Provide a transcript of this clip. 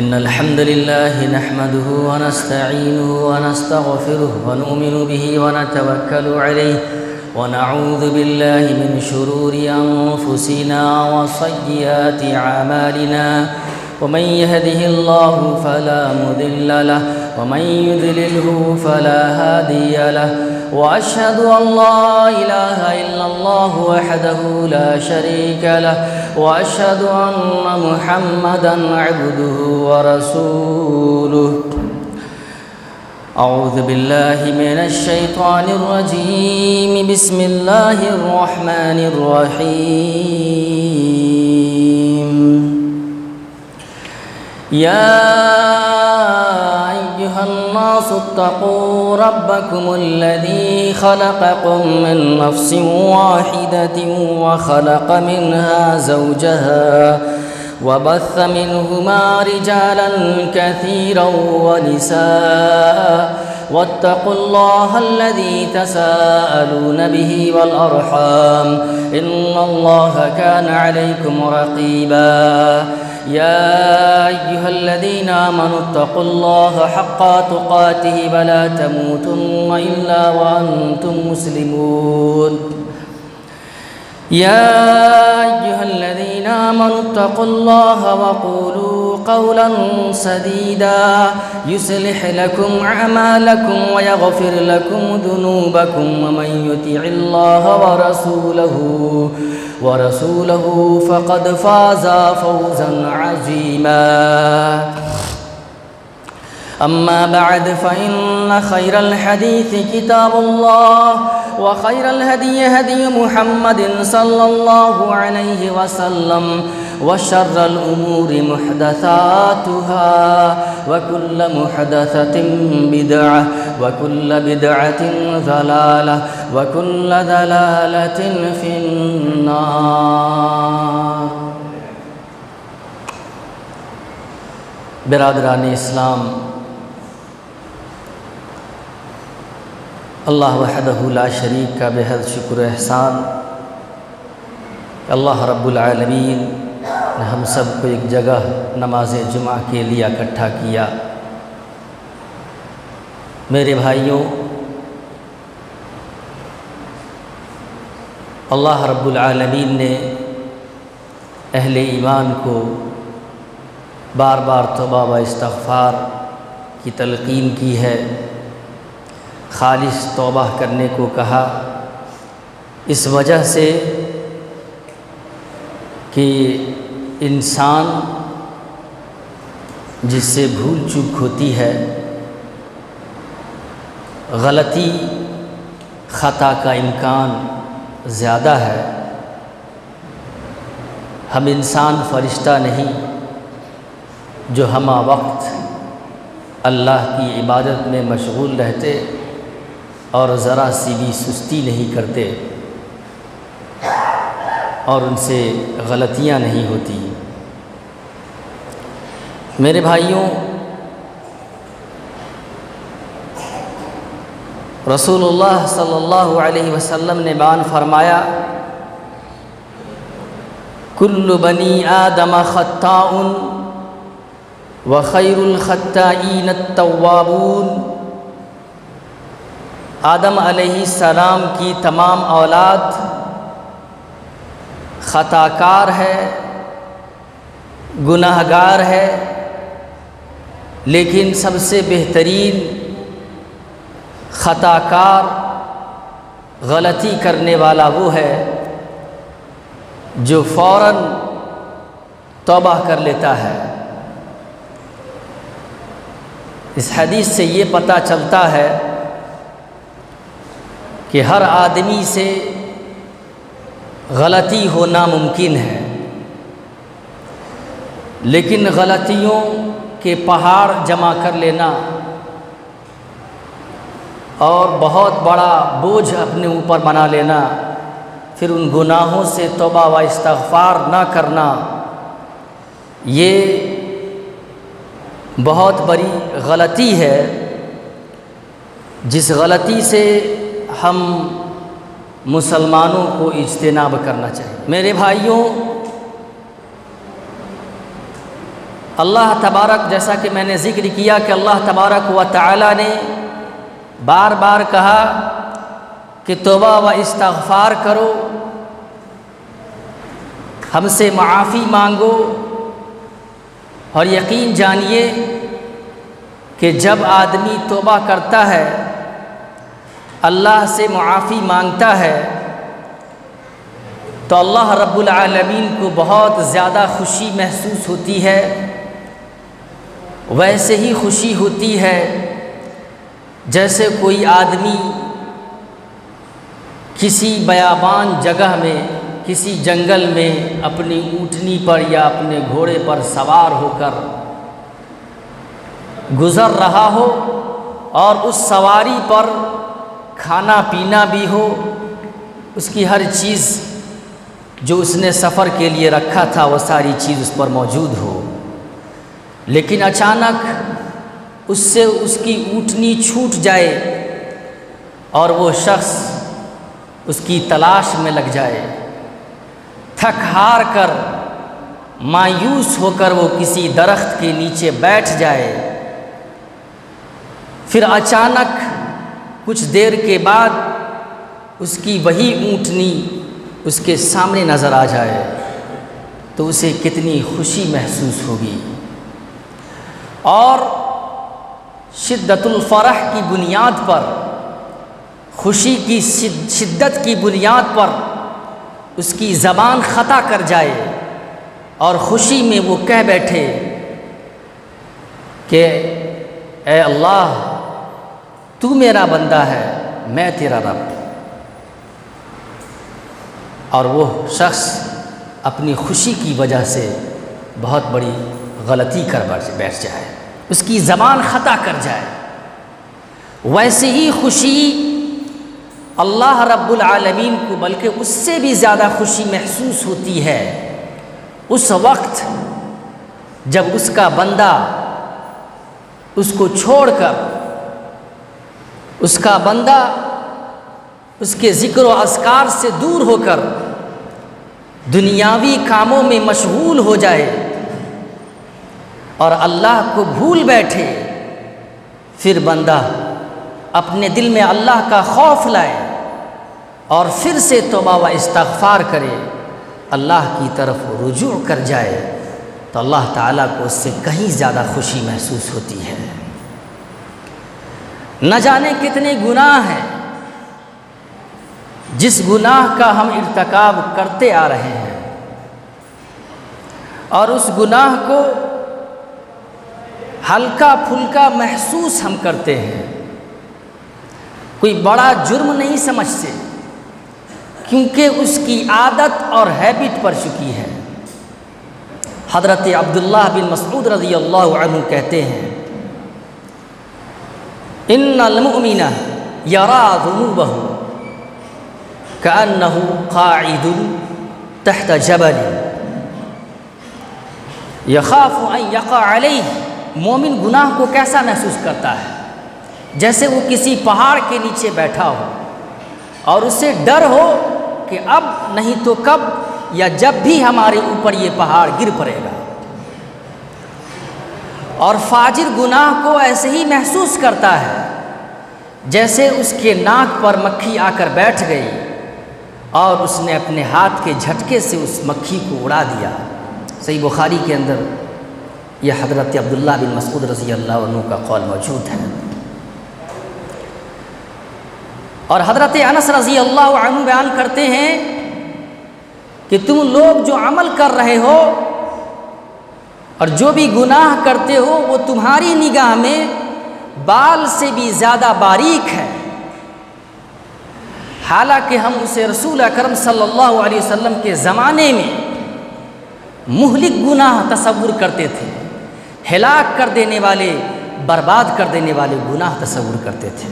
इन्नल हम्दुलिल्लाहि नहमदुहु व नस्तईनुहु व नस्तगफिरुहु व नु'मिनु बिही व नतवक्कलु अलैहि व नऊज़ु बिल्लाहि मिन शुरूरि अनफुसिना व सय्यिआति अमालिना वमन यहदिहिल्लाहु फला मुदिल्ल लहु वमन युद्लिल्हु फला हादिय लहु व अशहदु अन ला इलाहा इल्लल्लाहु वहदहु ला शरीका लहु व अशहदु अन्न मुहम्मदन अब्दुहु व रसूलुहु। अऊज़ु बिल्लाहि मिनश शैतानिर रजीम बिस्मिल्लाहिर रहमानिर रहीम। या अय्युहन्नासु इत्तक़ू रब्बकुमुल्लज़ी ख़लक़कुम मिन नफ़्सिन वाहिदतिन व ख़लक़ मिन्हा ज़ौजहा व बस्स मिन्हुमा रिजालन कसीरन व निसाअ वत्तक़ुल्लाहल्लज़ी तसाअलून बिही वल अर्हाम इन्नल्लाह कान अलैकुम रक़ीबा। या अय्युहल्लज़ीना आमनू इत्तक़ुल्लाह हक़्क़ तुक़ातिहि व ला तमूतुन्न इल्ला व अंतुम मुस्लिमून। या अय्युहल्लज़ीना आमनू इत्तक़ुल्लाह व क़ूलू क़ौलन सदीदा युस्लिह लकुम अअमालकुम व यग़फ़िर लकुम ज़ुनूबकुम व मन युतिइल्लाह व रसूलहु फ़क़द फ़ाज़ा फ़ौज़न अज़ीमा। अम्मा बअद फ़इन्न खैरल हदीस किताबुल्लाह व खैरल हदी हदी मुहम्मदिन सल्लल्लाहु अलैहि वसल्लम व शर्रल उमूरि मुहदसातुहा व कुल्ल मुहदसतिन बिदअह व कुल्ल बिदअतिन ज़लालह व कुल्ल ज़लालतिन फिन्नार। बिरादरान इस्लाम, अल्लाह वहदहु ला शरीक का बेहद शुक्र एहसान। अल्लाह रब्बुल आलमीन ने हम सब को एक जगह नमाज जुमा के लिए इकट्ठा किया। मेरे भाइयों, अल्लाह रब्बुल आलमीन ने अहले ईमान को बार बार तौबा व इस्तग़फ़ार की तलक़ीन की है, खालिस तौबा करने को कहा, इस वजह से कि इंसान जिससे भूल चूक होती है, गलती ख़ता का इम्कान ज़्यादा है। हम इंसान फ़रिश्ता नहीं जो हमा वक्त अल्लाह की इबादत में मशगूल रहते और ज़रा सी भी सुस्ती नहीं करते और उनसे गलतियां नहीं होती। मेरे भाइयों, रसूलुल्लाह सल्लल्लाहु अलैहि वसल्लम ने बयान फरमाया, कुल्लु बनी आदम खत्ताउन व खैरुल खत्ताईन अत्तव्वाबून। आदम अलैहिस्सलाम की तमाम औलाद ख़ताकार है, गुनाहगार है, लेकिन सबसे बेहतरीन ख़ताकार गलती करने वाला वो है जो फ़ौरन तौबा कर लेता है। इस हदीस से ये पता चलता है कि हर आदमी से गलती होना मुमकिन है, लेकिन गलतियों के पहाड़ जमा कर लेना और बहुत बड़ा बोझ अपने ऊपर बना लेना, फिर उन गुनाहों से तौबा व इस्तग़फ़ार ना करना, ये बहुत बड़ी गलती है, जिस गलती से हम मुसलमानों को इज्तिनाब करना चाहिए। मेरे भाइयों, अल्लाह तबारक, जैसा कि मैंने ज़िक्र किया कि अल्लाह तबारक व तआला ने बार बार कहा कि तौबा व इस्तिग़फ़ार करो, हमसे माफ़ी मांगो, और यकीन जानिए कि जब आदमी तौबा करता है, अल्लाह से माफ़ी मांगता है, तो अल्लाह रब्बुल आलमीन को बहुत ज़्यादा खुशी महसूस होती है। वैसे ही खुशी होती है जैसे कोई आदमी किसी बयाबान जगह में, किसी जंगल में अपनी ऊँटनी पर या अपने घोड़े पर सवार होकर गुज़र रहा हो और उस सवारी पर खाना पीना भी हो, उसकी हर चीज़ जो उसने सफ़र के लिए रखा था वो सारी चीज़ उस पर मौजूद हो, लेकिन अचानक उससे उसकी ऊँटनी छूट जाए और वो शख्स उसकी तलाश में लग जाए। थक हार कर, मायूस होकर वो किसी दरख्त के नीचे बैठ जाए। फिर अचानक कुछ देर के बाद उसकी वही ऊँटनी उसके सामने नज़र आ जाए तो उसे कितनी खुशी महसूस होगी। और शिद्दतुल फ़रह की बुनियाद पर, खुशी की शिद्दत की बुनियाद पर उसकी ज़बान ख़ता कर जाए और ख़ुशी में वो कह बैठे कि ए अल्लाह, तू मेरा बंदा है, मैं तेरा रब। और वो शख्स अपनी खुशी की वजह से बहुत बड़ी गलती कर बैठ जाए, उसकी ज़बान ख़ता कर जाए। वैसे ही खुशी अल्लाह रब्बुल आलमीन को बल्कि उससे भी ज़्यादा खुशी महसूस होती है उस वक्त जब उसका बंदा उसको छोड़कर, उसका बंदा उसके ज़िक्र व अज़कार से दूर होकर दुनियावी कामों में मशगूल हो जाए और अल्लाह को भूल बैठे। फिर बंदा अपने दिल में अल्लाह का खौफ लाए और फिर से तौबा व इस्तिग़फ़ार करे, अल्लाह की तरफ रुजू कर जाए, तो अल्लाह ताला को उससे कहीं ज़्यादा खुशी महसूस होती है। न जाने कितने गुनाह हैं जिस गुनाह का हम इर्तिकाब करते आ रहे हैं और उस गुनाह को हल्का फुल्का महसूस हम करते हैं, कोई बड़ा जुर्म नहीं समझते, क्योंकि उसकी आदत और हैबिट पड़ चुकी है। हज़रत अब्दुल्लाह बिन मसऊद रज़ियल्लाहु अन्हु कहते हैं, इन्नल मुमिना यरा ज़ुनूबहु कअन्नहु क़ाइदुन तहत जबल यख़ाफ़ु अन यक़अ अलैहि। मोमिन गुनाह को कैसा महसूस करता है? जैसे वो किसी पहाड़ के नीचे बैठा हो और उसे डर हो कि अब नहीं तो कब या जब भी हमारे ऊपर ये पहाड़ गिर पड़ेगा। और फाजिर गुनाह को ऐसे ही महसूस करता है जैसे उसके नाक पर मक्खी आकर बैठ गई और उसने अपने हाथ के झटके से उस मक्खी को उड़ा दिया। सही बुखारी के अंदर यह हज़रत अब्दुल्लाह बिन मसऊद रज़ियल्लाहु अन्हु का कौल मौजूद है। और हज़रत अनस रज़ियल्लाहु अन्हु बयान करते हैं कि तुम लोग जो अमल कर रहे हो और जो भी गुनाह करते हो वो तुम्हारी निगाह में बाल से भी ज़्यादा बारीक है, हालांकि हम उसे रसूल अकरम सल्लल्लाहु अलैहि वसल्लम के ज़माने में मुहलिक गुनाह तसव्वुर करते थे, हिलाक कर देने वाले, बर्बाद कर देने वाले गुनाह तसव्वुर करते थे।